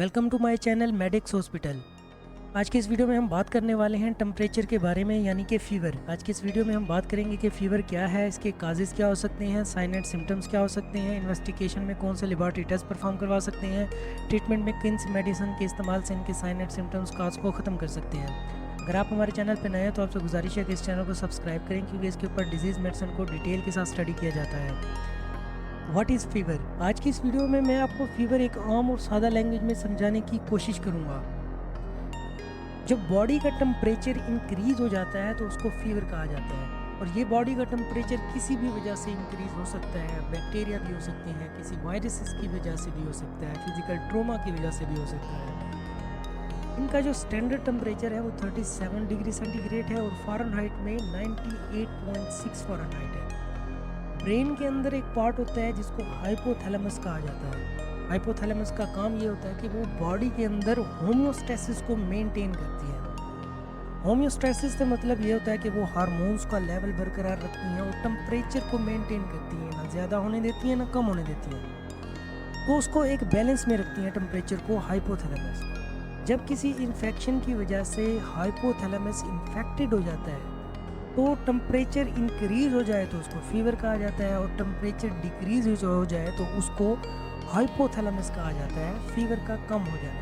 Welcome to my channel Medics Hospital. आज के इस वीडियो में हम बात करने वाले हैं टेम्परेचर के बारे में, यानी कि फ़ीवर। आज के इस वीडियो में हम बात करेंगे कि फ़ीवर क्या है, इसके काजेज़ क्या हो सकते हैं, साइन एंड सिम्टम्स क्या हो सकते हैं, इन्वेस्टिगेशन में कौन से लेबॉरेटरी टेस्ट परफॉर्म करवा सकते हैं, ट्रीटमेंट में किन मेडिसिन के इस्तेमाल से इनके साइन एंड सिम्टम्स काज को ख़त्म कर सकते हैं। अगर आप हमारे चैनल पर नए हैं तो आपसे गुजारिश है कि इस चैनल को सब्सक्राइब करें, क्योंकि इसके ऊपर डिजीज़ मेडिसिन को डिटेल के साथ स्टडी किया जाता है। What is fever? आज की इस वीडियो में मैं आपको फ़ीवर एक आम और सादा लैंग्वेज में समझाने की कोशिश करूँगा। जब बॉडी का टेम्परेचर इंक्रीज़ हो जाता है तो उसको फ़ीवर कहा जाता है, और ये बॉडी का टेम्परेचर किसी भी वजह से इंक्रीज़ हो सकता है। बैक्टीरिया भी हो सकते हैं, किसी वायरसेस की वजह से भी हो सकता है, फिजिकल ट्रॉमा की वजह से भी हो सकता है। इनका जो स्टैंडर्ड टेम्परेचर है वो 37 डिग्री सेंटीग्रेड है और फ़ारेनहाइट में 98.6 फ़ारेनहाइट है। ब्रेन के अंदर एक पार्ट होता है जिसको हाइपोथैलेमस कहा जाता है। हाइपोथैलेमस का काम ये होता है कि वो बॉडी के अंदर होम्योस्टैसिस को मेंटेन करती है। होम्योस्टैसिस से मतलब ये होता है कि वो हार्मोन्स का लेवल बरकरार रखती हैं और टेम्परेचर को मेंटेन करती हैं, ना ज़्यादा होने देती हैं ना कम होने देती हैं। तो उसको एक बैलेंस में रखती हैं टेम्परेचर को, हाइपोथैलेमस। जब किसी इन्फेक्शन की वजह से हाइपोथैलेमस इन्फेक्टेड हो जाता है तो टेम्परेचर इंक्रीज़ हो जाए तो उसको फ़ीवर कहा जाता है, और टेम्परेचर डिक्रीज़ हो जाए तो उसको हाइपोथैलेमस कहा जाता है, फ़ीवर का कम हो जाना।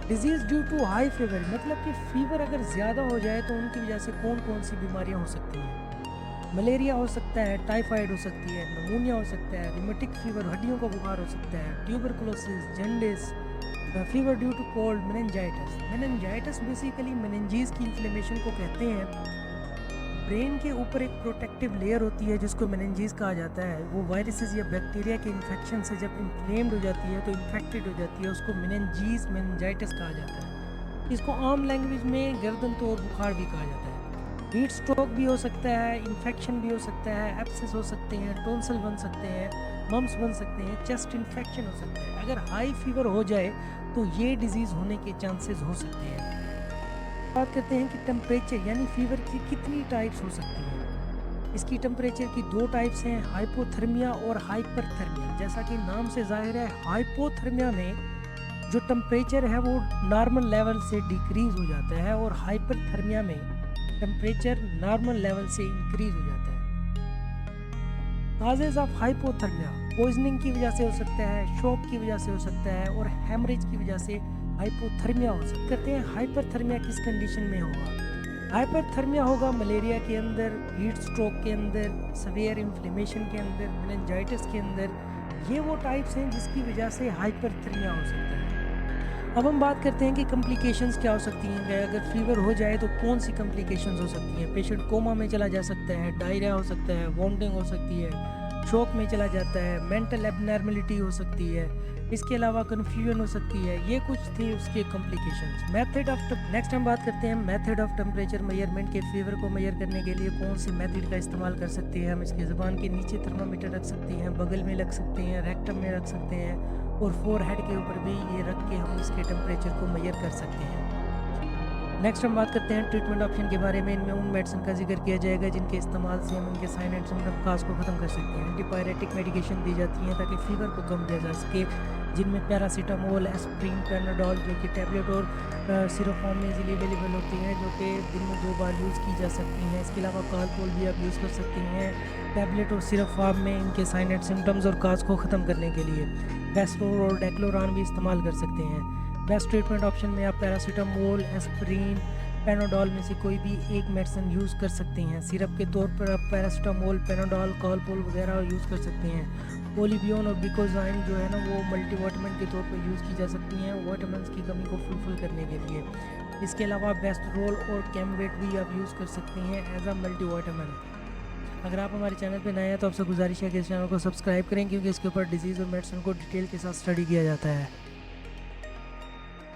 Disease due to high fever मतलब कि फ़ीवर अगर ज़्यादा हो जाए तो उनकी वजह से कौन कौन सी बीमारियां हो सकती हैं। मलेरिया हो सकता है, टाइफाइड हो सकती है, नमूनिया हो सकता है, रिमेटिक फीवर हड्डियों का बुखार हो सकता है, tuberculosis, jaundice, fever due to cold, meningitis. Meningitis basically meninges की इन्फ्लेमेशन को कहते हैं। ब्रेन के ऊपर एक प्रोटेक्टिव लेयर होती है जिसको मेनिंजीज कहा जाता है। वो वायरसेस या बैक्टीरिया के इन्फेक्शन से जब इन्फ्लेम्ड हो जाती है तो इन्फेक्टेड हो जाती है, उसको मेनिंजीज मेनिंजाइटिस कहा जाता है। इसको आम लैंग्वेज में गर्दन तोड़ बुखार भी कहा जाता है। हीट स्ट्रोक भी हो सकता है, इन्फेक्शन भी हो सकता है, एब्सेस हो सकते हैं, टॉन्सिल बन सकते हैं, मम्स बन सकते हैं, चेस्ट इन्फेक्शन हो सकता है। अगर हाई फीवर हो जाए तो ये डिजीज़ होने के चांसेस हो सकते हैं। बात करते हैं कि टेम्परेचर यानी फीवर की कितनी टाइप्स हो सकती हैं। इसकी टेम्परेचर की दो टाइप्स हैं, हाइपोथर्मिया और हाइपरथर्मिया। जैसा कि नाम से जाहिर है, हाइपोथर्मिया में जो टेम्परेचर है वो नॉर्मल लेवल से डिक्रीज़ हो जाता है, और हाइपरथर्मिया में टेम्परेचर नॉर्मल लेवल से इंक्रीज़ हो जाता है। काजेज ऑफ हाइपोथर्मिया पॉइजनिंग की वजह से हो सकता है, शॉक की वजह से हो सकता है, और हेमरेज की वजह से हाइपोथर्मिया हो सकता है। कहते हैं हाइपरथर्मिया किस कंडीशन में होगा। हाइपरथर्मिया होगा मलेरिया के अंदर, हीट स्ट्रोक के अंदर, सवेयर इन्फ्लेमेशन के अंदर, मेनिंजाइटिस के अंदर। ये वो टाइप्स हैं जिसकी वजह से हाइपरथर्मिया हो सकता है। अब हम बात करते हैं कि कम्प्लिकेशंस क्या हो सकती हैं। अगर फीवर हो जाए तो कौन सी कम्प्लिकेशंस हो सकती हैं। पेशेंट कोमा में चला जा सकता है, डायरिया हो सकता है, वॉमिटिंग हो सकती है, शॉक में चला जाता है, मेंटल एबनॉर्मलिटी हो सकती है, इसके अलावा कन्फ्यूजन हो सकती है। ये कुछ थी उसके कॉम्प्लिकेशंस। मेथड ऑफ नेक्स्ट हम बात करते हैं मेथड ऑफ टेम्परेचर मेजरमेंट के। फीवर को मेजर करने के लिए कौन से मेथड का इस्तेमाल कर सकते हैं हम। इसके ज़ुबान के नीचे थर्मामीटर रख सकते हैं, बगल में रख सकते हैं, रेक्टम में रख सकते हैं, और फोरहेड के ऊपर भी ये रख के हम इसके टेम्परेचर को मेजर कर सकते हैं। नेक्स्ट हम बात करते हैं ट्रीटमेंट ऑप्शन के बारे में। इनमें उन मेडिसिन का जिक्र किया जाएगा जिनके इस्तेमाल से हम उनके साइन एंड सिम्टम काज को ख़त्म कर सकते हैं। एंटीपायरेटिक मेडिकेशन दी जाती हैं ताकि फ़ीवर को कम किया जा सके, जिनमें पैरासीटामोल, एस्प्रिन, पैनाडोल जो कि टैबलेट और सिरप फॉर्म में इजीली अवेलेबल होती हैं, जो कि दिन में 2 बार यूज़ की जा सकती हैं। इसके अलावा कालपोल भी आप यूज़ कर सकती हैं टैबलेट और सिरप फॉर्म में इनके साइन एंड सिम्टम्स और काज को ख़त्म करने के लिए। बेस्टोर और डेक्लोरान भी इस्तेमाल कर सकते हैं। बेस्ट ट्रीटमेंट ऑप्शन में आप पैरासीटामोल, एस्प्रिन, पैनाडोल में से कोई भी एक मेडिसिन यूज़ कर सकते हैं। सिरप के तौर पर आप पैरासीटामोल, पैनाडोल, कालपोल वगैरह यूज़ कर सकते हैं। पोलिबियन और बिकोजाइन जो है ना वो मल्टीविटामिन के तौर पर यूज़ की जा सकती हैं विटामिन की कमी को फुलफिल करने के लिए। इसके अलावा बेस्टरोल और कैमवेट भी आप यूज़ कर सकते हैं एज अ मल्टीविटामिन। अगर आप हमारे चैनल पर नए हैं तो आपसे गुजारिश है कि इस चैनल को सब्सक्राइब करें, क्योंकि इसके ऊपर डिजीज़ और मेडिसिन को डिटेल के साथ स्टडी किया जाता है।